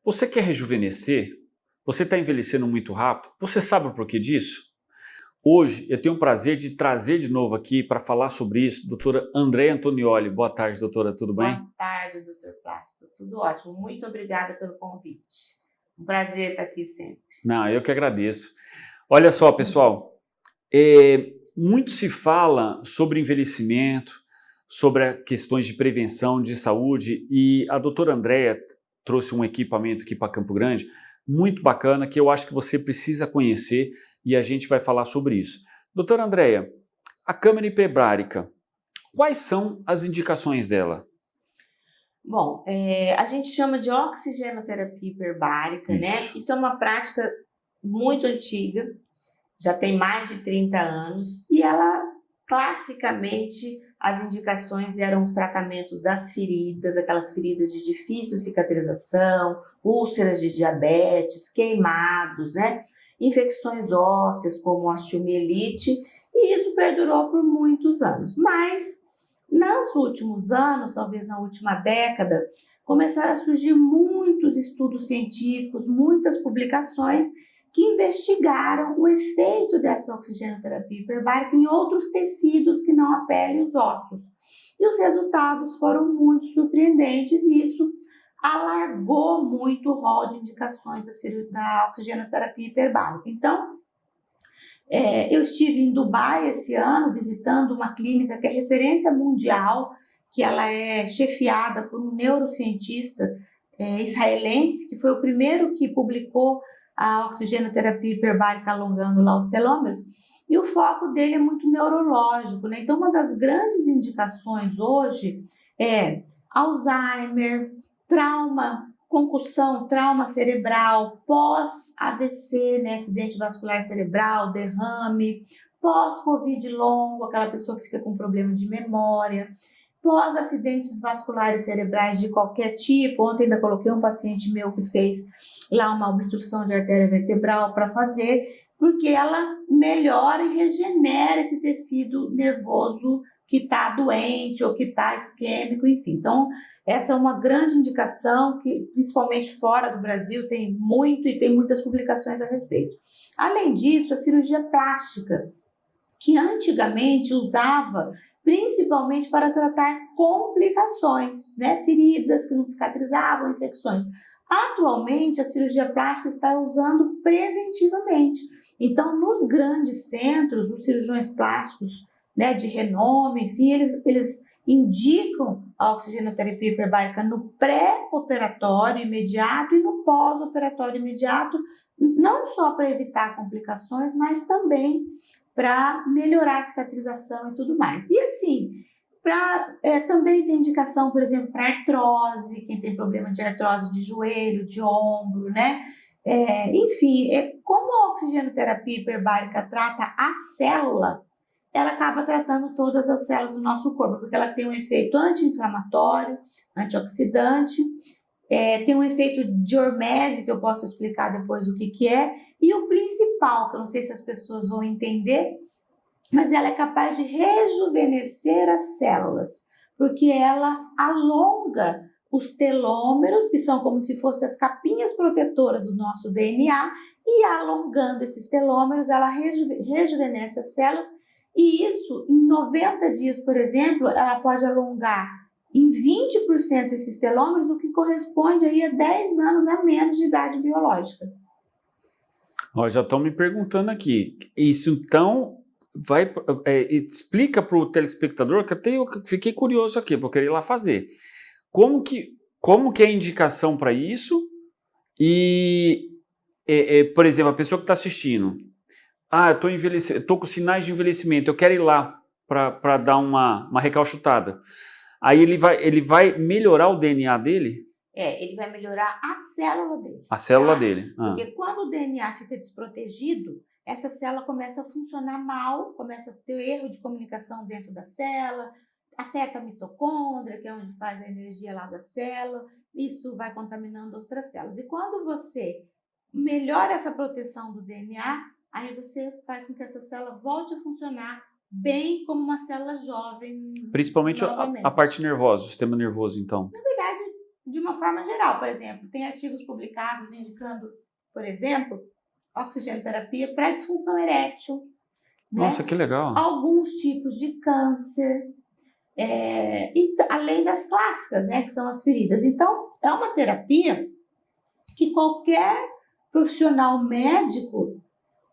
Você quer rejuvenescer? Você está envelhecendo muito rápido? Você sabe o porquê disso? Hoje eu tenho o prazer de trazer de novo aqui para falar sobre isso, doutora Andréa Antonioli. Boa tarde, doutora, tudo bem? Boa tarde, doutor Plácido. Tudo ótimo. Muito obrigada pelo convite. Um prazer estar aqui sempre. Não, eu que agradeço. Olha só, pessoal, muito se fala sobre envelhecimento, sobre questões de prevenção, de saúde, e a doutora Andréa trouxe um equipamento aqui para Campo Grande, muito bacana, que eu acho que você precisa conhecer e a gente vai falar sobre isso. Doutora Andréa, a câmara hiperbárica, quais são as indicações dela? Bom, a gente chama de oxigenoterapia hiperbárica, né? Isso. Isso é uma prática muito antiga, já tem mais de 30 anos, e ela, classicamente, as indicações eram os tratamentos das feridas, aquelas feridas de difícil cicatrização, úlceras de diabetes, queimados, né? Infecções ósseas como osteomielite, e isso perdurou por muitos anos. Mas, nos últimos anos, talvez na última década, começaram a surgir muitos estudos científicos, muitas publicações que investigaram o efeito dessa oxigenoterapia hiperbárica em outros tecidos que não a pele e os ossos. E os resultados foram muito surpreendentes e isso alargou muito o rol de indicações da oxigenoterapia hiperbárica. Então, eu estive em Dubai esse ano visitando uma clínica que é referência mundial, que ela é chefiada por um neurocientista israelense, que foi o primeiro que publicou a oxigenoterapia hiperbárica alongando lá os telômeros, e o foco dele é muito neurológico, né? Então, uma das grandes indicações hoje é Alzheimer, trauma, concussão, trauma cerebral, pós-AVC, né? Acidente vascular cerebral, derrame, pós-Covid longo, aquela pessoa que fica com problema de memória, pós-acidentes vasculares cerebrais de qualquer tipo. Ontem ainda coloquei um paciente meu que fez lá uma obstrução de artéria vertebral para fazer, porque ela melhora e regenera esse tecido nervoso que está doente ou que está isquêmico, enfim. Então, essa é uma grande indicação que, principalmente fora do Brasil, tem muito e tem muitas publicações a respeito. Além disso, a cirurgia plástica, que antigamente usava principalmente para tratar complicações, né? Feridas que não cicatrizavam, infecções. Atualmente, a cirurgia plástica está usando preventivamente. Então, nos grandes centros, os cirurgiões plásticos, né, de renome, enfim, eles indicam a oxigenoterapia hiperbárica no pré-operatório imediato e no pós-operatório imediato, não só para evitar complicações, mas também para melhorar a cicatrização e tudo mais. E assim, também tem indicação, por exemplo, para artrose, quem tem problema de artrose de joelho, de ombro, né? Enfim, como a oxigenoterapia hiperbárica trata a célula, ela acaba tratando todas as células do nosso corpo, porque ela tem um efeito anti-inflamatório, antioxidante, tem um efeito de hormese, que eu posso explicar depois o que é, e o principal, que eu não sei se as pessoas vão entender, mas ela é capaz de rejuvenescer as células, porque ela alonga os telômeros, que são como se fossem as capinhas protetoras do nosso DNA, e alongando esses telômeros, ela rejuvenesce as células, e isso, em 90 dias, por exemplo, ela pode alongar em 20% esses telômeros, o que corresponde aí a 10 anos a menos de idade biológica. Ó, já estão me perguntando aqui, isso então explica para o telespectador, que até eu fiquei curioso aqui, vou querer ir lá fazer. Como que é a indicação para isso? E, por exemplo, a pessoa que está assistindo, eu estou com sinais de envelhecimento, eu quero ir lá para dar uma recauchutada. Aí ele vai melhorar o DNA dele? Ele vai melhorar a célula dele. A célula dele. Porque quando o DNA fica desprotegido, essa célula começa a funcionar mal, começa a ter erro de comunicação dentro da célula, afeta a mitocôndria, que é onde faz a energia lá da célula, isso vai contaminando outras células. E quando você melhora essa proteção do DNA, aí você faz com que essa célula volte a funcionar bem como uma célula jovem. Principalmente a parte nervosa, o sistema nervoso, então. Na verdade, de uma forma geral. Por exemplo, tem artigos publicados indicando, por exemplo, oxigenoterapia para disfunção erétil, né? Nossa, que legal. Alguns tipos de câncer, e além das clássicas, né, que são as feridas. Então, é uma terapia que qualquer profissional médico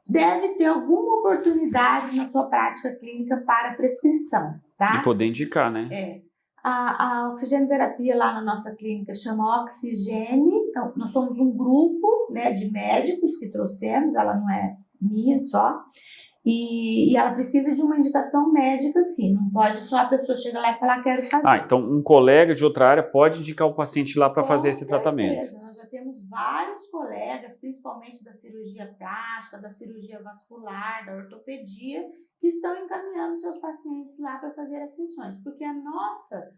deve ter alguma oportunidade na sua prática clínica para prescrição, tá? E poder indicar, né? A oxigenoterapia lá na nossa clínica chama Oxigene. Então, nós somos um grupo, né, de médicos que trouxemos, ela não é minha só, e ela precisa de uma indicação médica, sim, não pode só a pessoa chegar lá e falar, quero fazer. Então um colega de outra área pode indicar o paciente lá para fazer esse tratamento. Nós já temos vários colegas, principalmente da cirurgia plástica, da cirurgia vascular, da ortopedia, que estão encaminhando seus pacientes lá para fazer as sessões, porque a nossa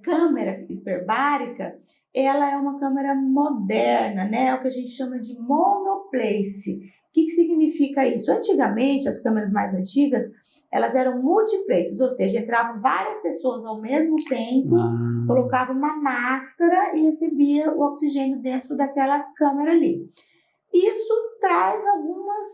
câmara hiperbárica, ela é uma câmara moderna, né? É o que a gente chama de monoplace. O que significa isso? Antigamente, as câmeras mais antigas, elas eram multiplaces, ou seja, entravam várias pessoas ao mesmo tempo, colocavam uma máscara e recebia o oxigênio dentro daquela câmera ali. Isso traz algumas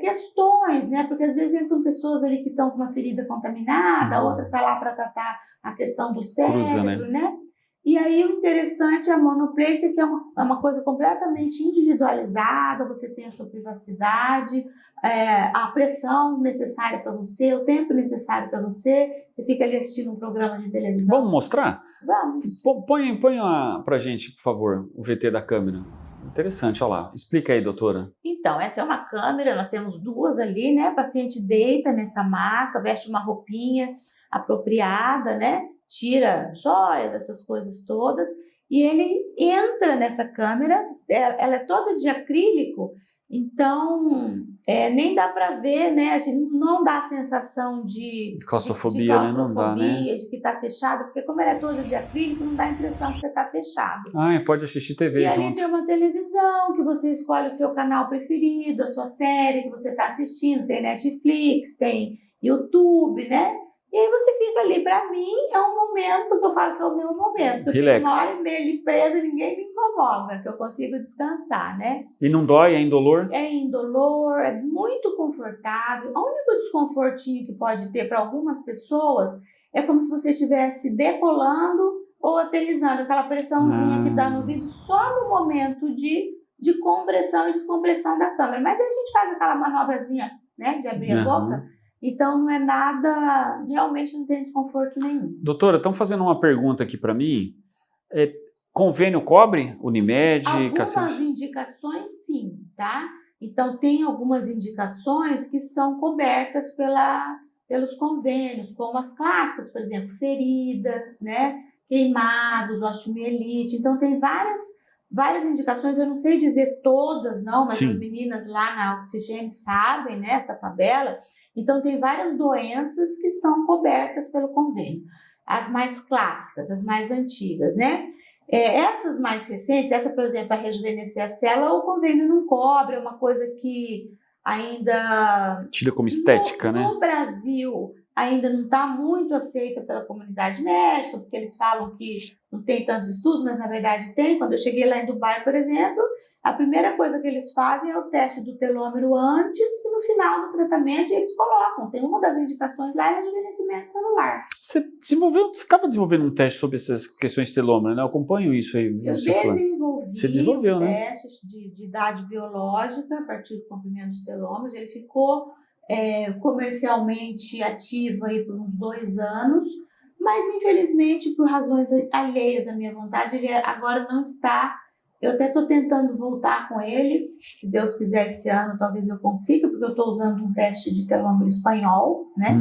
questões, né? Porque às vezes entram pessoas ali que estão com uma ferida contaminada, a outra está lá para tratar a questão do cérebro, Cruza, né? E aí o interessante é a monoplace, que é uma coisa completamente individualizada, você tem a sua privacidade, a pressão necessária para você, o tempo necessário para você, você fica ali assistindo um programa de televisão. Vamos mostrar? Vamos. Põe pra gente, por favor, o VT da câmera. Interessante, olha lá. Explica aí, doutora. Então, essa é uma câmera, nós temos duas ali, né? O paciente deita nessa maca, veste uma roupinha apropriada, né? Tira joias, essas coisas todas, e ele entra nessa câmera, ela é toda de acrílico, então nem dá para ver, né? A gente não dá a sensação de claustrofobia, né? Não dá, né? De que está fechado, porque como ela é toda de acrílico, não dá a impressão que você está fechado. Pode assistir TV junto. E ali tem uma televisão que você escolhe o seu canal preferido, a sua série que você está assistindo, tem Netflix, tem YouTube, né? E aí você fica ali, para mim, é um momento que eu falo que é o meu momento. Eu Relax. fico uma hora e meia ali presa, ninguém me incomoda, que eu consigo descansar, né? E não dói, é indolor? É indolor, é muito confortável. O único desconfortinho que pode ter para algumas pessoas é como se você estivesse decolando ou aterrissando, aquela pressãozinha que dá no ouvido só no momento de compressão e descompressão da câmera. Mas a gente faz aquela manobrazinha, né, de abrir a boca. Então, não é nada, realmente não tem desconforto nenhum. Doutora, estão fazendo uma pergunta aqui para mim. Convênio cobre? Unimed? Algumas indicações, sim, tá? Então, tem algumas indicações que são cobertas pelos convênios, como as clássicas, por exemplo, feridas, né? Queimados, osteomielite. Então, tem várias indicações, eu não sei dizer todas, não, mas as meninas lá na Oxigene sabem, né, essa tabela. Então, tem várias doenças que são cobertas pelo convênio. As mais clássicas, as mais antigas, né? Essas mais recentes, essa, por exemplo, a rejuvenescer a célula, o convênio não cobre, é uma coisa que ainda... Tida como estética, né? No Brasil, ainda não está muito aceita pela comunidade médica, porque eles falam que não tem tantos estudos, mas na verdade tem. Quando eu cheguei lá em Dubai, por exemplo, a primeira coisa que eles fazem é o teste do telômero antes e no final do tratamento eles colocam. Tem uma das indicações lá, é rejuvenescimento celular. Você estava desenvolvendo um teste sobre essas questões de telômero, né? Eu acompanho isso aí. Você desenvolveu, né? Teste de idade biológica a partir do comprimento dos telômeros. Ele ficou comercialmente ativo aí por uns 2 anos, mas infelizmente por razões alheias à minha vontade, ele agora não está. Eu até estou tentando voltar com ele, se Deus quiser esse ano talvez eu consiga, porque eu estou usando um teste de telômero espanhol, né?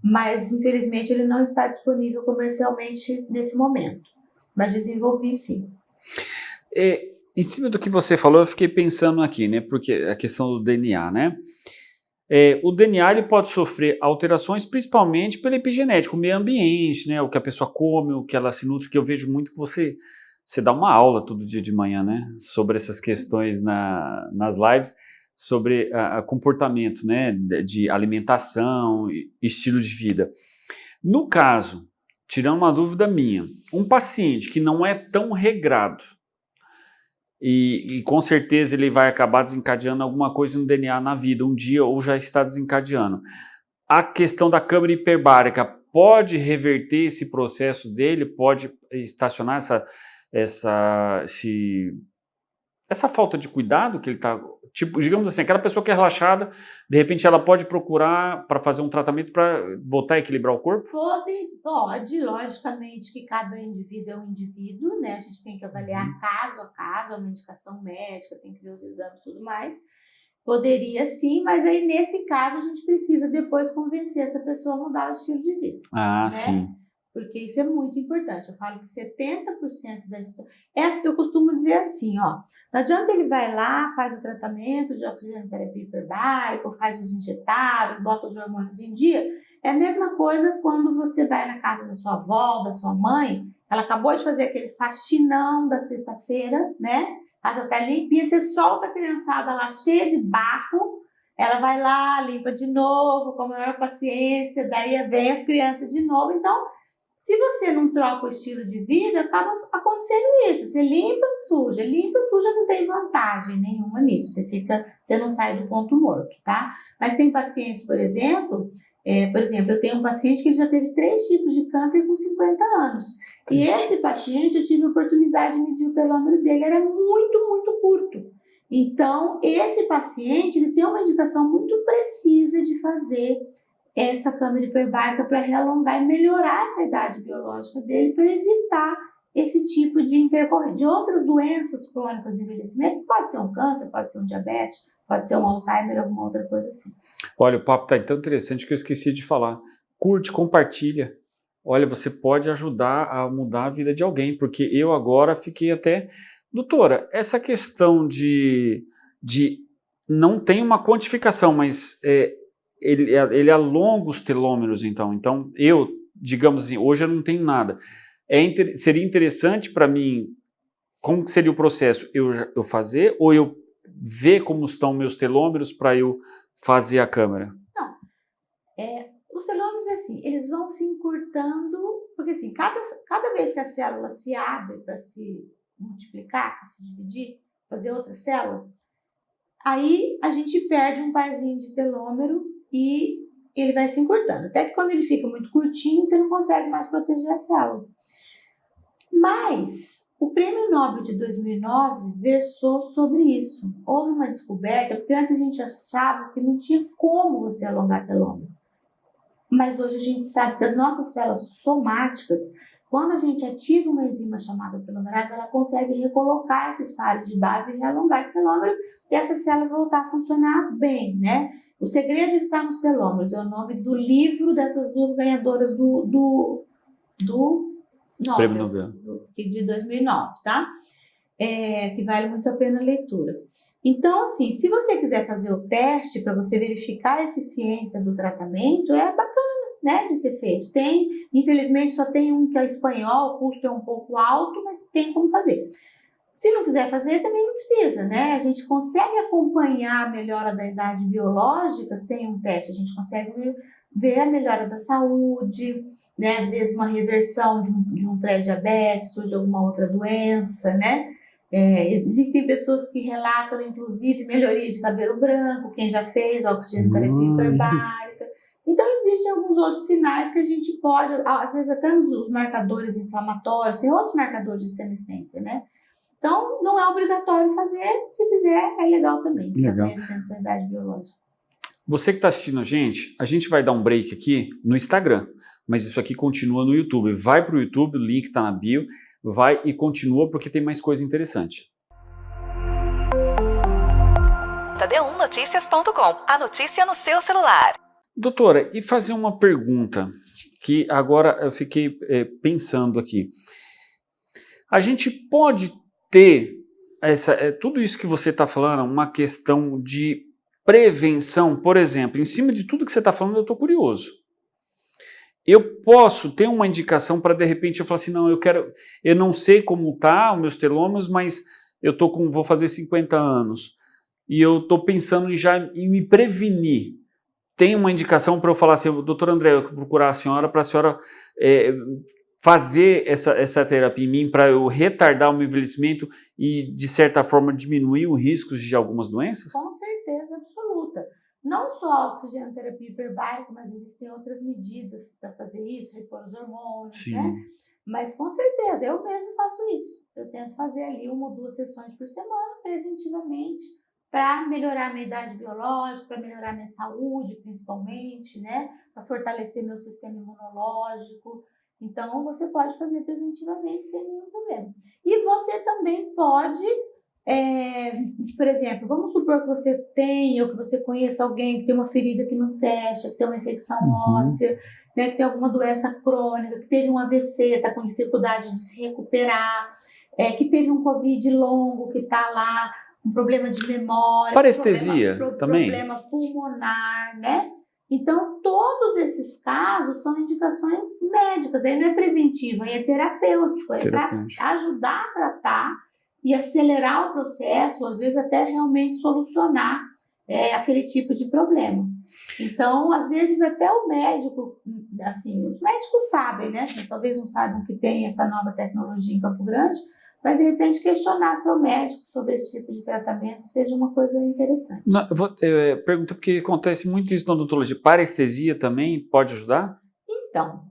Mas infelizmente ele não está disponível comercialmente nesse momento, mas desenvolvi sim. Em cima do que você falou, eu fiquei pensando aqui, né? Porque a questão do DNA, né? O DNA ele pode sofrer alterações principalmente pela epigenética, o meio ambiente, né? O que a pessoa come, o que ela se nutre, que eu vejo muito que você dá uma aula todo dia de manhã, né? Sobre essas questões nas lives, sobre comportamento, né? De alimentação, estilo de vida. No caso tirando uma dúvida minha, um paciente que não é tão regrado, e com certeza ele vai acabar desencadeando alguma coisa no DNA na vida, um dia, ou já está desencadeando. A questão da câmara hiperbárica pode reverter esse processo dele, pode estacionar essa falta de cuidado que ele está... Tipo, digamos assim, aquela pessoa que é relaxada, de repente ela pode procurar para fazer um tratamento para voltar a equilibrar o corpo? Pode, logicamente que cada indivíduo é um indivíduo, né? A gente tem que avaliar caso a caso, é uma indicação médica, tem que ver os exames e tudo mais. Poderia sim, mas aí nesse caso a gente precisa depois convencer essa pessoa a mudar o estilo de vida. Ah, né? sim. Porque isso é muito importante. Eu falo que 70% da história... Eu costumo dizer assim, ó. Não adianta ele vai lá, faz o tratamento de oxigenoterapia hiperbárica, ou faz os injetáveis, bota os hormônios em dia. É a mesma coisa quando você vai na casa da sua avó, da sua mãe, ela acabou de fazer aquele faxinão da sexta-feira, né? Casa tá limpinha, você solta a criançada lá cheia de barro, ela vai lá, limpa de novo, com a maior paciência, daí vem as crianças de novo. Então, se você não troca o estilo de vida, acaba acontecendo isso. Você limpa, suja, não tem vantagem nenhuma nisso. Você não sai do ponto morto, tá? Mas tem pacientes, por exemplo, eu tenho um paciente que ele já teve 3 tipos de câncer com 50 anos. E esse paciente, eu tive a oportunidade de medir o telômero dele, era muito, muito curto. Então, esse paciente, ele tem uma indicação muito precisa de fazer essa câmara hiperbárica para realongar e melhorar essa idade biológica dele, para evitar esse tipo de intercorrência de outras doenças crônicas do envelhecimento. Pode ser um câncer, pode ser um diabetes, pode ser um Alzheimer, alguma outra coisa assim. Olha, o papo está tão interessante que eu esqueci de falar. Curte, compartilha. Olha, você pode ajudar a mudar a vida de alguém, porque eu agora fiquei até... Doutora, essa questão de não tem uma quantificação, mas ele alonga os telômeros, então. Então, eu, digamos assim, hoje eu não tenho nada. Seria interessante para mim, como que seria o processo? Eu fazer ou eu ver como estão meus telômeros para eu fazer a câmara? Não. Os telômeros, assim, eles vão se encurtando, porque assim, cada vez que a célula se abre para se multiplicar, para se dividir, fazer outra célula, aí a gente perde um parzinho de telômero e ele vai se encurtando. Até que quando ele fica muito curtinho, você não consegue mais proteger a célula. Mas o Prêmio Nobel de 2009 versou sobre isso. Houve uma descoberta, porque antes a gente achava que não tinha como você alongar telômero. Mas hoje a gente sabe que as nossas células somáticas, quando a gente ativa uma enzima chamada telomerase, ela consegue recolocar esses pares de base e realongar esse telômero e essa célula voltar a funcionar bem, né? O segredo está nos telômeros, é o nome do livro dessas 2 ganhadoras do Nobel, de 2009, tá? Que vale muito a pena a leitura. Então, assim, se você quiser fazer o teste para você verificar a eficiência do tratamento, é bacana, né, de ser feito. Infelizmente, só tem um que é espanhol, o custo é um pouco alto, mas tem como fazer. Se não quiser fazer, também não precisa, né? A gente consegue acompanhar a melhora da idade biológica sem um teste, a gente consegue ver a melhora da saúde, né? Às vezes uma reversão de um pré-diabetes ou de alguma outra doença, né? Existem pessoas que relatam, inclusive, melhoria de cabelo branco, quem já fez a oxigenoterapia hiperbárica. Então, existem alguns outros sinais que a gente pode, às vezes até os marcadores inflamatórios, tem outros marcadores de senescência, né? Então, não é obrigatório fazer, se fizer, é legal também, para conhecer sua idade biológica. Você que está assistindo a gente vai dar um break aqui no Instagram, mas isso aqui continua no YouTube. Vai para o YouTube, o link está na bio, vai e continua porque tem mais coisa interessante. Td1noticias.com, a notícia no seu celular. Doutora, e fazer uma pergunta que agora eu fiquei pensando aqui. A gente pode ter tudo isso que você está falando, uma questão de prevenção, por exemplo, em cima de tudo que você está falando, eu estou curioso. Eu posso ter uma indicação para, de repente, eu falar assim, não, eu não sei como tá os meus telômeros, mas vou fazer 50 anos e eu estou pensando em me prevenir. Tem uma indicação para eu falar assim, doutor André, eu vou procurar a senhora para a senhora fazer essa terapia em mim para eu retardar o meu envelhecimento e, de certa forma, diminuir o risco de algumas doenças? Com certeza absoluta. Não só a oxigenoterapia hiperbárica, mas existem outras medidas para fazer isso, repor os hormônios, Sim. né? Mas com certeza, eu mesmo faço isso. Eu tento fazer ali 1 ou 2 sessões por semana, preventivamente, para melhorar a minha idade biológica, para melhorar a minha saúde, principalmente, né? Para fortalecer meu sistema imunológico. Então, você pode fazer preventivamente sem nenhum problema. E você também pode, por exemplo, vamos supor que você tenha ou que você conheça alguém que tem uma ferida que não fecha, que tem uma infecção óssea, né, que tem alguma doença crônica, que teve um AVC, está com dificuldade de se recuperar, que teve um Covid longo, que está lá, um problema de memória, Parestesia também? Problema pulmonar, né? Então, todos esses casos são indicações médicas, aí não é preventivo, aí é terapêutico, é para ajudar a tratar e acelerar o processo, às vezes até realmente solucionar aquele tipo de problema. Então, às vezes até o médico, assim, os médicos sabem, né? Mas talvez não saibam que tem essa nova tecnologia em Campo Grande, mas de repente questionar seu médico sobre esse tipo de tratamento seja uma coisa interessante. Não, eu pergunto porque acontece muito isso na odontologia. Parestesia também pode ajudar? Então,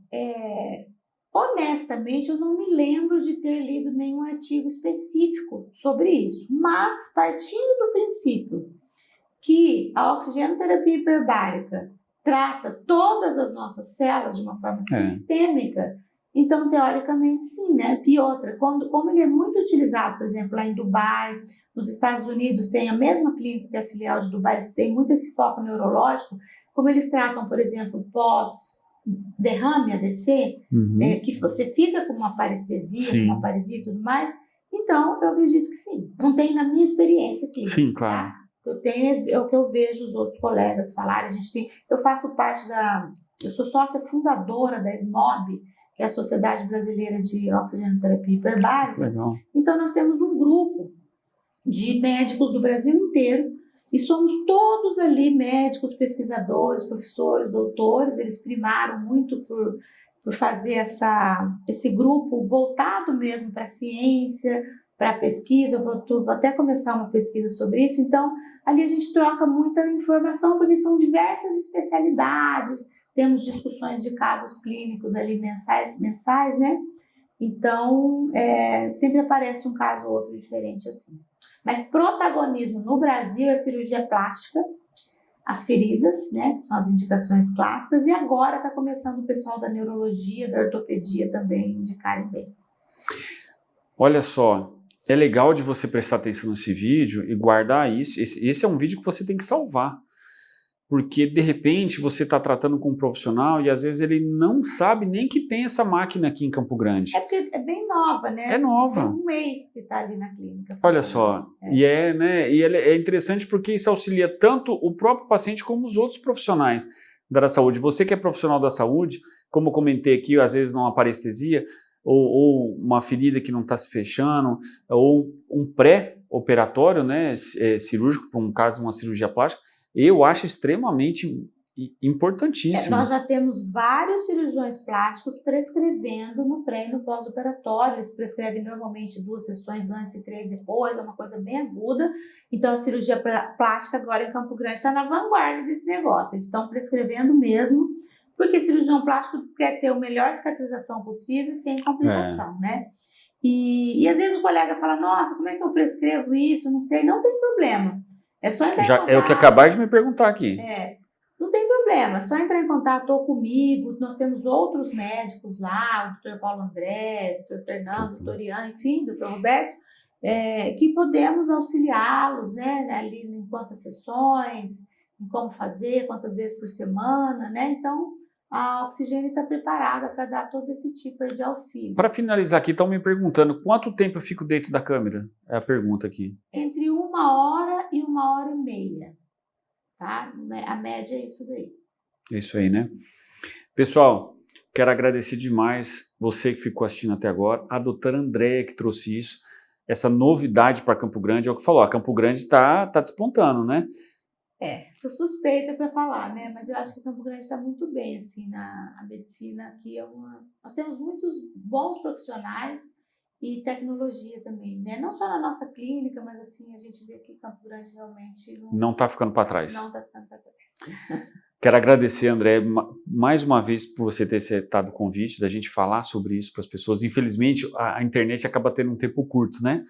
honestamente, eu não me lembro de ter lido nenhum artigo específico sobre isso, mas partindo do princípio que a oxigenoterapia hiperbárica trata todas as nossas células de uma forma sistêmica, então, teoricamente, sim, né? E outra, como ele é muito utilizado, por exemplo, lá em Dubai, nos Estados Unidos, tem a mesma clínica que é a filial de Dubai, eles têm muito esse foco neurológico, como eles tratam, por exemplo, pós-derrame, AVC, que você fica com uma parestesia, uma paresia e tudo mais, então, eu acredito que sim. Não tem na minha experiência clínica. Sim, claro. Tá? Eu tenho, é o que eu vejo os outros colegas falarem, eu faço parte eu sou sócia fundadora da SMOB, que é a Sociedade Brasileira de Oxigenoterapia Hiperbárica. Legal. Então, nós temos um grupo de médicos do Brasil inteiro e somos todos ali médicos, pesquisadores, professores, doutores. Eles primaram muito por fazer esse grupo voltado mesmo para a ciência, para a pesquisa. Vou até começar uma pesquisa sobre isso. Então, ali a gente troca muita informação, porque são diversas especialidades. Temos discussões de casos clínicos ali mensais, né? Então, sempre aparece um caso ou outro diferente assim. Mas protagonismo no Brasil é cirurgia plástica, as feridas, né? Que são as indicações clássicas. E agora está começando o pessoal da neurologia, da ortopedia também indicarem bem. Olha só, é legal de você prestar atenção nesse vídeo e guardar isso. Esse é um vídeo que você tem que salvar. Porque, de repente, você está tratando com um profissional e, às vezes, ele não sabe nem que tem essa máquina aqui em Campo Grande. É porque é bem nova, né? É nova. Tem um mês que está ali na clínica. Olha só, e é interessante porque isso auxilia tanto o próprio paciente como os outros profissionais da área da saúde. Você que é profissional da saúde, como eu comentei aqui, às vezes numa parestesia, ou uma ferida que não está se fechando, ou um pré-operatório, né, cirúrgico, para um caso de uma cirurgia plástica, eu acho extremamente importantíssimo. Nós já temos vários cirurgiões plásticos prescrevendo no pré e no pós-operatório. Eles prescrevem normalmente 2 sessões antes e 3 depois, é uma coisa bem aguda. Então, a cirurgia plástica agora em Campo Grande está na vanguarda desse negócio. Eles estão prescrevendo mesmo, porque cirurgião plástico quer ter a melhor cicatrização possível sem complicação, né? E às vezes o colega fala, nossa, como é que eu prescrevo isso? Não sei, não tem problema. É só entrar em contato. É o que acabaste de me perguntar aqui. Não tem problema, é só entrar em contato ou comigo. Nós temos outros médicos lá, o Dr. Paulo André, o Dr. Fernando, o Dr. Ian, enfim, o Dr. Roberto, que podemos auxiliá-los, né, ali em quantas sessões, em como fazer, quantas vezes por semana, né? Então, a Oxigênio está preparada para dar todo esse tipo de auxílio. Para finalizar aqui, estão me perguntando quanto tempo eu fico dentro da câmera? É a pergunta aqui. Entre 1 hora e 1h30, tá? A média é isso daí. É isso aí, né? Pessoal, quero agradecer demais você que ficou assistindo até agora, a doutora Andréia que trouxe isso, essa novidade para Campo Grande, é o que falou, a Campo Grande está despontando, né? Sou suspeita para falar, né? Mas eu acho que Campo Grande está muito bem, assim, a medicina aqui nós temos muitos bons profissionais e tecnologia também, né? Não só na nossa clínica, mas assim, a gente vê que Campo Grande realmente não está ficando para trás. Não está ficando para trás. Quero agradecer, André, mais uma vez por você ter aceitado o convite, da gente falar sobre isso para as pessoas. Infelizmente, a internet acaba tendo um tempo curto, né?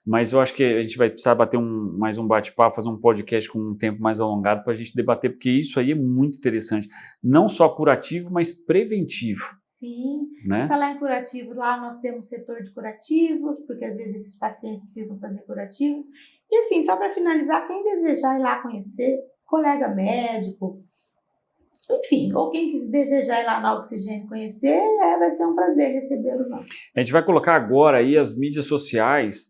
Mas eu acho que a gente vai precisar bater mais um bate-papo, fazer um podcast com um tempo mais alongado para a gente debater, porque isso aí é muito interessante. Não só curativo, mas preventivo. Sim, né? Falar em curativo, lá nós temos setor de curativos, porque às vezes esses pacientes precisam fazer curativos. E assim, só para finalizar, quem desejar ir lá conhecer, colega médico, enfim, ou quem desejar ir lá na Oxigênio conhecer, vai ser um prazer recebê-los lá. A gente vai colocar agora aí as mídias sociais,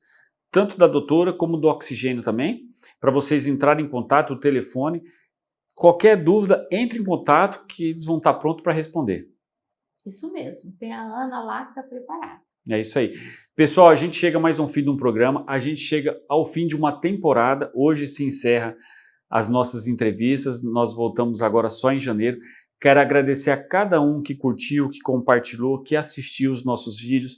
tanto da doutora como do Oxigênio também, para vocês entrarem em contato, o telefone. Qualquer dúvida, entre em contato que eles vão estar prontos para responder. Isso mesmo, tem a Ana lá que está preparada. É isso aí. Pessoal, a gente chega a mais um fim de um programa, a gente chega ao fim de uma temporada, hoje se encerra as nossas entrevistas, nós voltamos agora só em janeiro. Quero agradecer a cada um que curtiu, que compartilhou, que assistiu os nossos vídeos,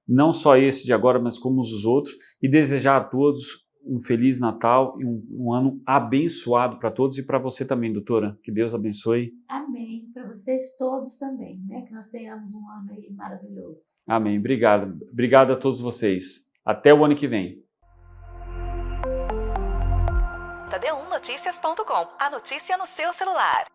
não só esse de agora, mas como os outros, e desejar a todos um Feliz Natal e um ano abençoado para todos e para você também, doutora. Que Deus abençoe. Amém. Para vocês todos também, né? Que nós tenhamos um ano aí maravilhoso. Amém. Obrigado. Obrigado a todos vocês. Até o ano que vem. td1noticias.com. A notícia no seu celular.